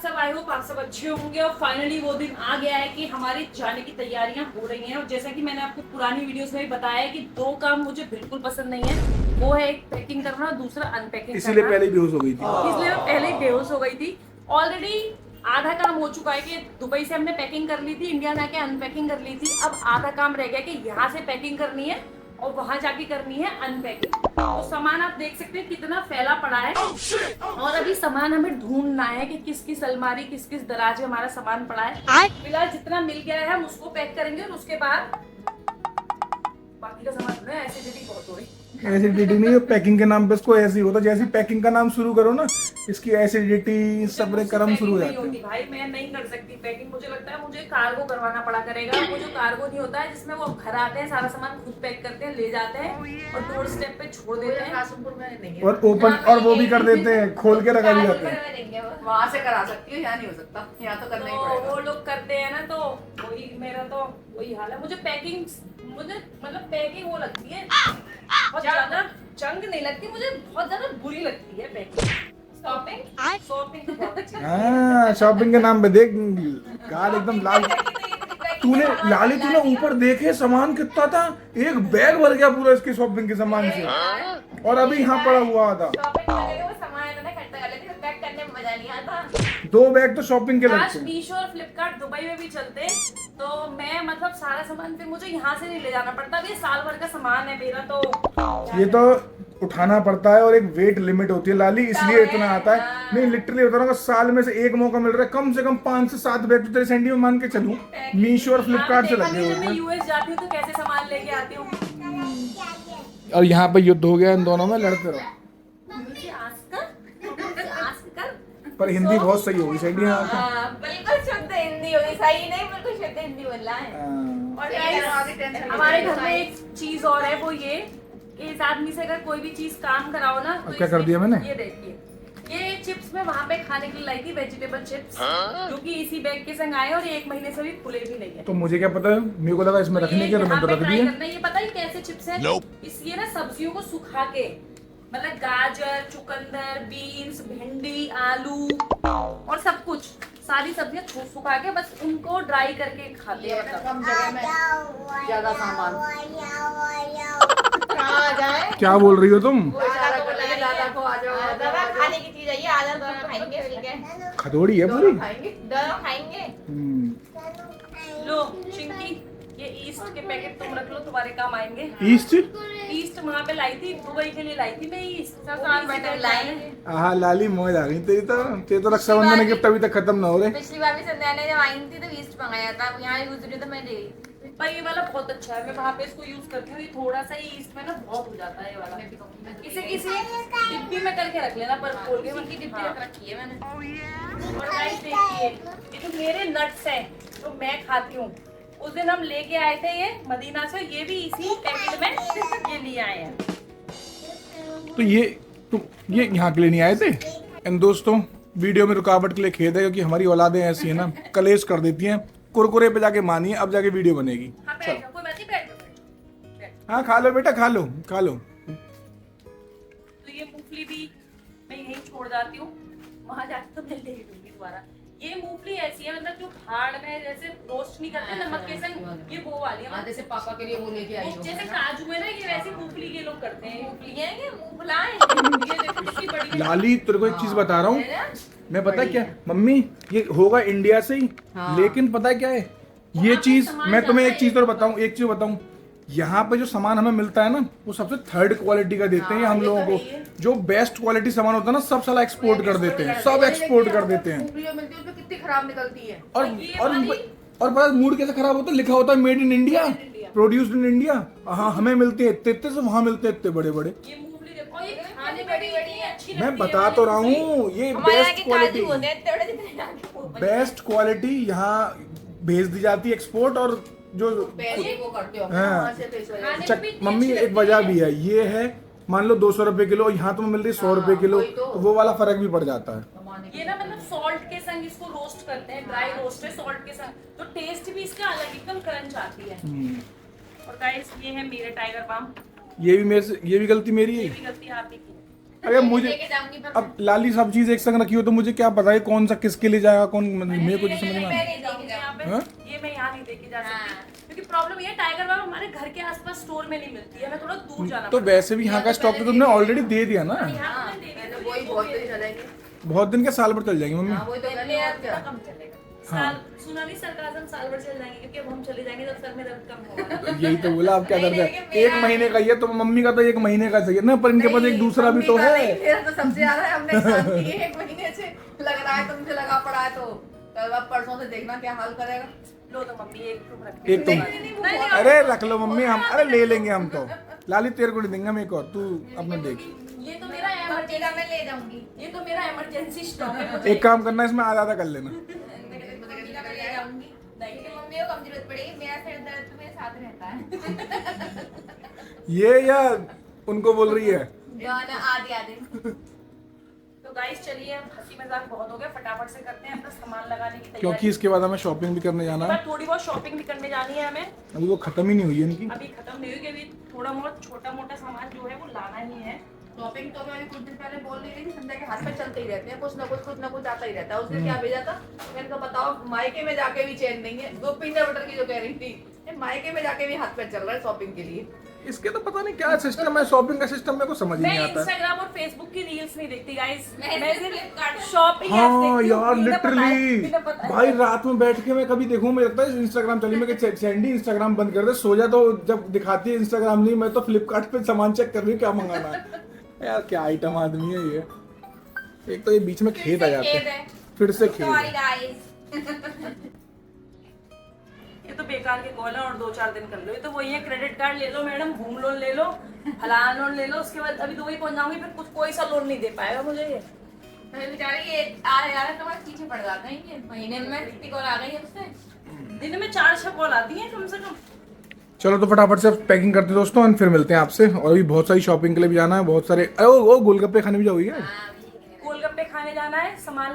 सब I hope आप सब अच्छे होंगे और फाइनली वो दिन आ गया है कि हमारी जाने की तैयारियां हो रही हैं। और जैसा कि मैंने आपको पुरानी वीडियोस में भी बताया है कि दो काम मुझे बिल्कुल पसंद नहीं है, वो है एक पैकिंग करना और दूसरा अनपैकिंग करना। इसीलिए पहले ही बेहोश हो गई थी। इसलिए मैं पहले ही बेहोश हो गई थी। ऑलरेडी आधा काम हो चुका है कि दुबई से हमने पैकिंग कर ली थी, इंडिया में आके अनपैकिंग कर ली थी। अब आधा काम रह गया कि यहाँ से पैकिंग करनी है और वहां जाके करनी है अनपैकिंग। तो सामान आप देख सकते हैं कितना फैला पड़ा है और अभी सामान हमें ढूंढना है कि किस किस अलमारी किस किस दराज में हमारा सामान पड़ा है। फिलहाल जितना मिल गया है हम उसको पैक करेंगे और उसके बाद बाकी का सामान ढूंढना है। एसिडिटी बहुत हो रही है। एसिडिटी नहीं, पैकिंग के नाम पे इसको ऐसे ही होता, जैसे पैकिंग का नाम शुरू करो ना इसकी एसिडिटी सबरे कर्म शुरू हो जाते हैं। भाई मैं नहीं कर सकती पैकिंग, मुझे लगता है मुझे कार्गो करवाना पड़ा करेगा। वो जो कार्गो नहीं होता है जिसमें वो घर आते हैं, सारा सामान खुद पैक करते हैं, ले जाते हैं और डोर स्टेप पे छोड़ देते हैं और ओपन और वो भी कर देते हैं, खोल के रखा भी जाता है। वहाँ से करा सकती हूँ, यहाँ नहीं हो सकता, यहाँ तो करना ही पड़ेगा। वो लोग करते हैं ना, तो वही मेरा तो वही हाल है। मुझे पैकिंग मतलब पैकिंग वो लगती है बहुत ज्यादा चंग नहीं लगती, मुझे बहुत ज्यादा बुरी लगती है पैकिंग। शॉपिंग तो बहुत अच्छी हाँ, शॉपिंग के नाम पे देख गाल एकदम लाल। तूने लाली तूने ऊपर देखे सामान कितना था, एक बैग भर गया पूरा इसके शॉपिंग के सामान से, और अभी यहाँ पड़ा हुआ था। पैक करने में मजा नहीं आता। 2 बैग तो शॉपिंग के लगते हैं। मीशो और फ्लिपकार्ट दुबई में भी चलते, तो मैं मतलब सारा सामान फिर मुझे यहाँ से नहीं ले जाना पड़ता। ये साल भर का सामान है मेरा, तो ये तो उठाना पड़ता है और एक वेट लिमिट होती है लाली, इसलिए इतना आता है। नहीं लिटरली बता रहा हूँ, साल में से एक मौका मिल रहा है, कम से कम 5 से 7 बैग तो तेरे सैंडी में मान के चलूं मीशो और फ्लिपकार्ट से लगे हुए मैं हैं। यूएस जाती हूँ तो कैसे सामान लेके आती हूँ। और यहाँ पे युद्ध हो गया इन दोनों में, लड़ते रहो। पर हिंदी बहुत सही होगी सैंडी। बिल्कुल शुद्ध हिंदी होगी, सही नहीं बिल्कुल शुद्ध हिंदी बोलना है। और guys, हमारे घर में एक चीज और है, वो ये कि इस आदमी से अगर कोई भी चीज काम कराओ ना तो क्या कर दिया मैंने? ये देखिए, ये चिप्स मैं वहाँ पे खाने के लिए लाई थी, वेजिटेबल चिप्स, जो कि इसी बैग के संग आए और 1 महीने से भी खुले भी नहीं है। तो मुझे क्या पता है, मेरे को लगा इसमें रखने के, तो मैं तो रख दिए। ये पता है कैसे चिप्स है? इस ये ना सब्जियों को सुखा के, मतलब गाजर, चुकंदर, बीन्स, भिंडी, आलू और सब कुछ सारी सब्जियां सुखा के बस उनको ड्राई करके खाते हैं। मतलब कम जगह में ज्यादा सामान कहाँ आ जाए। क्या बोल रही हो तुम? दादा को आ जाओ, दादा खाने की चीज है ये, आधा दोनों खाएंगे मिलके। खदोड़ी है पूरी। दोनों खाएंगे। लो चिंकी, ये ईस्ट के पैकेट तुम रख लो, तुम्हारे काम आएंगे। ईस्ट वहाँ पे लाई थी, दुबई के लिए लाई थी मैं ईस्ट। हाँ लाली मौज आ गई तेरी तो। तेरे तो रक्षाबंधन की गिफ्ट अभी तक खत्म ना हो रहे। पिछली बार भी संध्या ने जब आई थी तो ईस्ट मंगाया था, यहाँ यूज रही तो मैं ले गई। पर ये वाला बहुत अच्छा है, मैं वहाँ पे इसको यूज करती हूँ। ये थोड़ा सा ही ईस्ट में ना बहुत हो जाता है ये वाला। इसे किसी डिब्बी में करके रख लेना, पर खोल के की डिब्बी रख रखी है मैंने। और गाइस देखिए, ये जो मेरे नट्स हैं जो मैं खाती हूँ, उस दिन हम लेके आए थे ये मदीना से, ये भी इसी पैकेट में ये लिए आए हैं। तो ये यहाँ के लिए नहीं आए थे। एंड दोस्तों, वीडियो में रुकावट के लिए खेद है, क्योंकि हमारी औलादें ऐसी है ना, कलेश कर देती हैं। कुरकुरे पे जाके मानिए, अब जाके वीडियो बनेगी। हाँ, बैठ जाओ, कोई बात नहीं, बैठ जाओ। हाँ खा लो बेटा, खा लो खा लो। तो ये मूंगफली भी मैं यहीं छोड़ जाती हूँ, वहां जाके तो मैं ले लूंगी दोबारा। ये मूंगफली ऐसी है, मतलब जो भाड़ में जैसे रोस्ट नहीं करते नमक के संग, ये वो वाली है। जैसे पापा के लिए वो लेके आई हो, जैसे काजू है ना, ये वैसी मूंगफली के लोग करते हैं। मूंगफली है ये मूंगफलाएं, ये देखो कितनी बड़ी है। लाली तेरे को एक चीज बता रहा हूँ मैं, पता क्या मम्मी, ये होगा इंडिया से ही। लेकिन पता क्या है, ये चीज मैं तुम्हें एक चीज तो बताऊं, यहाँ पे जो सामान हमें मिलता है ना, वो सबसे 3rd क्वालिटी का देते हैं हम लोगों को। जो बेस्ट क्वालिटी सामान होता है ना, सब साला एक्सपोर्ट कर देते हैं, सब एक्सपोर्ट कर देते हैं। कितनी खराब निकलती है। और पता मूड कैसे खराब होता है, लिखा होता है made in India, produced in India. हाँ, हमें मिलते हैं इतने से, वहाँ मिलते हैं इतने बड़े बड़े। ये मूंगफली देखो, ये खाने में भी अच्छी लगती है। मैं बता तो रहा हूँ, ये बेस्ट क्वालिटी, बेस्ट क्वालिटी यहाँ भेज दी जाती है एक्सपोर्ट। और जो वो करते हो हाँ, मम्मी एक वजह भी है, ये है मान लो 200 रुपए किलो, यहाँ तो मिल रही 100 रुपए किलो, तो वो वाला फर्क भी पड़ जाता है। ये ना मतलब सॉल्ट के संग इसको रोस्ट करते हैं, ड्राई रोस्ट है सॉल्ट के संग, तो टेस्ट भी इसका अलग एकदम क्रंच आती है। और गाइस ये है मेरे टाइगर बाम। ये भी गलती मेरी है। ये भी गलती आप ही की। अरे मुझे लेके जाऊंगी पर अब लाली सब चीज एक संग रखी हो तो मुझे क्या पता है कौन सा किसके लिए जाएगा कौन मेरे को तो समझ में मैं आ- नहीं जाऊंगी यहाँ पे। हाँ? ये मैं यहाँ नहीं देके जा हाँ। सकती क्योंकि प्रॉब्लम ये है टाइगर बाम हमारे घर के आसपास स्टोर में नहीं मिलती है, मैं थोड़ा दूर जाना तो वैसे भी यहाँ का स्टॉक तो तुमने ऑलरेडी दे दिया ना। यहाँ हाँ, पे मैंने दे मैंने दिया, वही बहुत दिन चलेंगे। बहुत दिन के साल भर चल जाएंगे मम्मी। हाँ वही तो कर रही पड़ेगा, और क्या। कम चलेगा हाँ। साल सुना नहीं सरकार साल भर चल जाएंगे क्योंकि अब हम चले जाएंगे जब सर में दर्द कम होगा। तो यही तो बोला आप क्या नहीं, करते नहीं, हैं, मेरा- एक महीने का ही है तो मम्मी का तो एक महीने का चाहिए ना, पर इनके पास एक दूसरा भी तो मम्मी का है। नहीं, मेरा तो सबसे ज्यादा है। हमने शांति है, 1 महीने से लग रहा है तुमसे लगा पड़ा है तो कल अब परसों से देखना क्या हाल करेगा। लो तो मम्मी एक तुम रख एक तुम नहीं, नहीं, वो नहीं, बहुत- अरे रख लो मम्मी, हम अरे ले लेंगे हम तो। लाली तेरे को नहीं देंगे हम एक और, तू अपना देख। ये तो मेरा मम्मी मैं ले जाऊंगी। ये तो मेरा इमरजेंसी स्टॉक है मुझे एक काम करना इसमें आधा आधा कर लेना। मम्मी का मैं ले जाऊंगी। क्योंकि मम्मी को कम जरूरत पड़ेगी, मेरा सिर दर्द तो मेरे साथ रहता है। ये या उनको बोल रही है। गाना आधे आधे। तो गाइस चलिए अब हंसी मजाक बहुत हो गया, फटाफट से करते हैं अपना सामान लगाने की तैयारी। क्योंकि इसके बाद हमें शॉपिंग भी करने जाना इसके है। बाद थोड़ी बहुत शॉपिंग भी करने जानी है हमें, अभी वो खत्म ही नहीं हुई है इनकी। अभी खत्म नहीं हुई, अभी थोड़ा बहुत छोटा मोटा सामान जो है वो लाना ही है। शॉपिंग तो मैं कुछ दिन पहले बोल रही थी कि संध्या के हाथ में चलते ही रहते हैं, कुछ ना कुछ आता ही रहता है। उसने क्या भेजा था, मैंने कहा बताओ मायके में जाके भी चैन नहीं है। वो पीनट बटर की जो कह रही थी, ये मायके में जाके भी हाथ पे चल रहा है शॉपिंग के लिए। इसके तो पता नहीं क्या सिस्टम है, शॉपिंग का सिस्टम मेरे को समझ ही मैं नहीं आता है। इंस्टाग्राम और फेसबुक की रील्स नहीं देखती गाइस, मैं मैं Flipkart सिर्फ शॉपिंग हाँ यार लिटरली भाई रात में बैठ के मैं कभी देखूं मुझे लगता है इंस्टाग्राम चली, मैं कि सैंडी इंस्टाग्राम बंद कर दे, सो जा तो जब दिखाती है इंस्टाग्राम नहीं, मैं तो फ्लिपकार्ट पे सामान चेक कर रही हूँ क्या मंगाना है। यार क्या आइटम आदमी है ये। एक तो ये बीच में खेत आ जाते हैं, फिर से खेत सॉरी है। गाइस। ये तो बेकार के कॉल है और 2-4 दिन कर लो। ये तो वही है, क्रेडिट कार्ड ले लो मैडम, होम लोन ले लो, फलाना लोन ले लो, उसके बाद अभी दुबई पहुंच जाऊंगी फिर कुछ कोई सा लोन नहीं दे पाएगा मुझे ये। मैं बेचारी ये आ रहा है तुम्हारे पीछे पड़ जाते हैं ये महीने में कितनी कॉल आ गई है उससे। दिन में 4-6 कॉल आती हैं कम से कम। चलो तो फटाफट से पैकिंग करते हैं दोस्तों और फिर मिलते हैं आपसे। और अभी बहुत सारी शॉपिंग के लिए भी जाना है, बहुत सारे वो गोलगप्पे खाने भी जाओगी क्या? गोलगप्पे खाने जाना है, सामान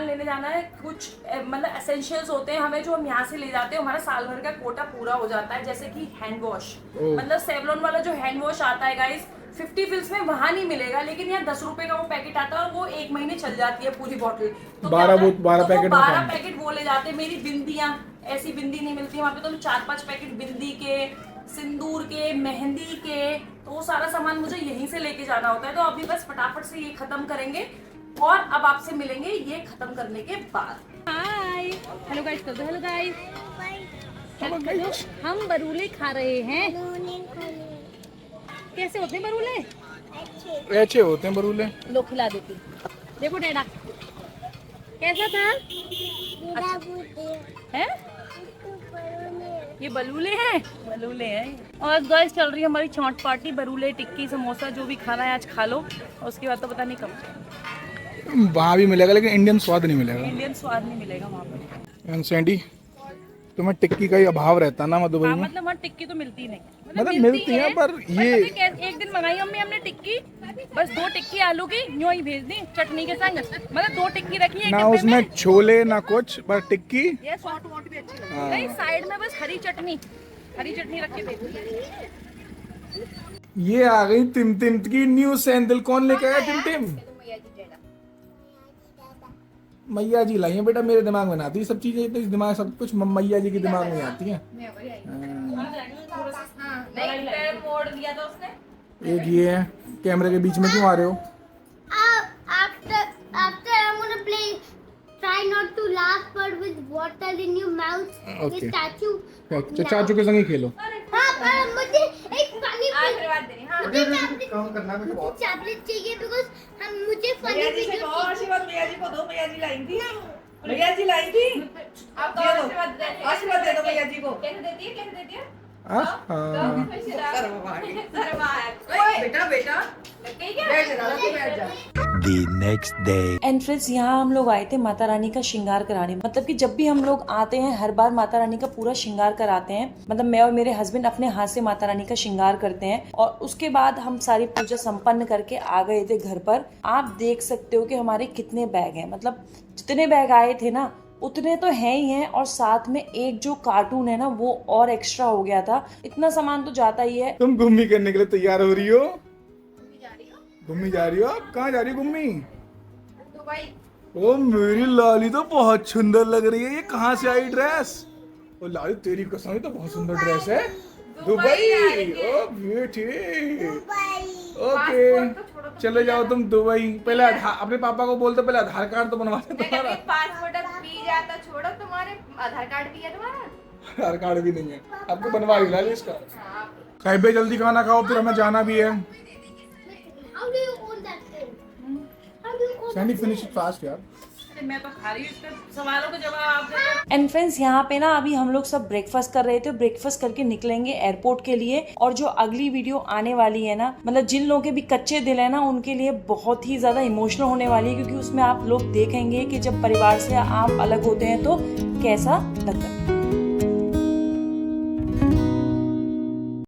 लेने जाना है, कुछ मतलब एसेंशियल्स होते हैं हमें जो हम यहाँ से ले जाते हैं, हमारा साल भर का कोटा पूरा हो जाता है। जैसे कि हैंड वॉश, ओह। मतलब सेवलॉन वाला जो हैंड वॉश आता है गाइस 50 फिल्स में वहाँ नहीं मिलेगा, लेकिन यहाँ 10 रुपए का वो पैकेट आता है और वो 1 महीने चल जाती है पूरी बॉटल। तो 12 पैकेट में 12 काम। पैकेट वो ले जाते हैं। मेरी बिंदियाँ, ऐसी बिंदी नहीं मिलती वहाँ पे, तो 4-5 पैकेट बिंदी के, सिंदूर के, मेहंदी के, तो वो सारा सामान मुझे यहीं से लेके जाना होता है। तो अभी बस फटाफट से ये खत्म करेंगे और अब आपसे मिलेंगे ये खत्म करने के बाद। हाय हेलो गाइस, कर दो हेलो गाइस। हम बरूले खा रहे हैं। कैसे होते हैं बरूले? अच्छे होते हैं बरूले। लो खिला देती। देखो डैडा कैसा था? है ये बलूले हैं, बलूले हैं। और गाइस चल रही है हमारी छांट पार्टी, बरूले, टिक्की, समोसा जो भी खाना है आज खा लो, और उसके बाद तो पता नहीं कब। वहाँ भी मिलेगा लेकिन इंडियन स्वाद नहीं मिलेगा। इंडियन स्वाद नहीं मिलेगा वहाँ पे। एंड सैंडी तुम्हें टिक्की का ही अभाव रहता ना दुबई हाँ, में। मतलब वहाँ टिक्की तो मिलती नहीं, मतलब मिलती है पर ये एक दिन मंगाई मम्मी हमने टिक्की, बस 2 टिक्की आलू की यूं ही भेज दी चटनी के संग, मतलब 2 टिक्की रखी है ना उसमें छोले ना कुछ, पर टिक्की। ये सॉट वॉट भी अच्छी लगती हाँ। है। नहीं साइड में बस हरी चटनी रख के भेज दी। ये आ गई टिम की न्यू सैंडल। कौन लेके आया टिम? मैया जी लाई है बेटा, मेरे दिमाग में ना आती सब चीजें, तो इस दिमाग सब कुछ मैया जी के दिमाग में आती है। मोड़ दिया था उसने। एक ये है, कैमरे के बीच में क्यों आ रहे हो? After I'm gonna play. Try not to laugh, but with water in your mouth. Okay. With statue. अच्छा, चाचू के संग ही खेलो। हाँ, पर मुझे एक funny आशीर्वाद देनी। हाँ मुझे चॉकलेट चाहिए because मुझे funny भैया जी से video कहो आशीर्वाद भैया जी को दो, भैया जी लाई थी, भैया जी लाई थी। आप तो दे दो। आशीर्वाद दे दो भैया जी को। कैसे देती है, कैसे देती है? हाँ। बेटा बेटा बैठ जा, तू बैठ जा। The next day. And friends यहाँ हम लोग आए थे माता रानी का श्रृंगार कराने। मतलब कि जब भी हम लोग आते हैं हर बार माता रानी का पूरा श्रृंगार कराते हैं। मतलब मैं और मेरे हस्बैंड अपने हाथ से माता रानी का श्रृंगार करते हैं और उसके बाद हम सारी पूजा संपन्न करके आ गए थे घर पर। आप देख सकते हो कि हमारे कितने बैग हैं, मतलब जितने बैग आए थे ना उतने तो हैं ही हैं, और साथ में एक जो कार्टून है ना वो और एक्स्ट्रा हो गया था। इतना सामान तो जाता ही है। तुम घूमी करने के लिए तैयार हो रही हो? गुम्मी जा रही हो आप? कहाँ जा रही हो गुम्मी? दुबई। ओ मेरी लाली तो बहुत सुंदर लग रही है। ये कहाँ से आई ड्रेस? ओ लाली तेरी कसम, ये तो बहुत सुंदर ड्रेस है। दुबई। ओ ब्यूटी। ओके चले जाओ तुम दुबई। पहले अपने पापा को बोलते, पहले आधार कार्ड तो बनवा दे तुम्हारा। पासपोर्ट वीजा तो छोड़ो, तुम्हारे आधार कार्ड भी है तुम्हारा? आधार कार्ड भी नहीं है, आपको बनवा ही ला इसका। खाइबे जल्दी खाना खाओ, फिर हमें जाना भी है। How do you own that thing? How do you own Sandy finish it fast यार। अरे मैं तो खा रही हूँ, इसके सवालों का जवाब आप दे। एंड फ्रेंड्स यहाँ पे ना अभी हम लोग सब ब्रेकफास्ट कर रहे थे। ब्रेकफास्ट करके निकलेंगे एयरपोर्ट के लिए। और जो अगली वीडियो आने वाली है ना, मतलब जिन लोगों के भी कच्चे दिल है ना, उनके लिए बहुत ही ज्यादा इमोशनल होने वाली है, क्योंकि उसमें आप लोग देखेंगे कि जब परिवार से आप अलग होते हैं तो कैसा लगता है।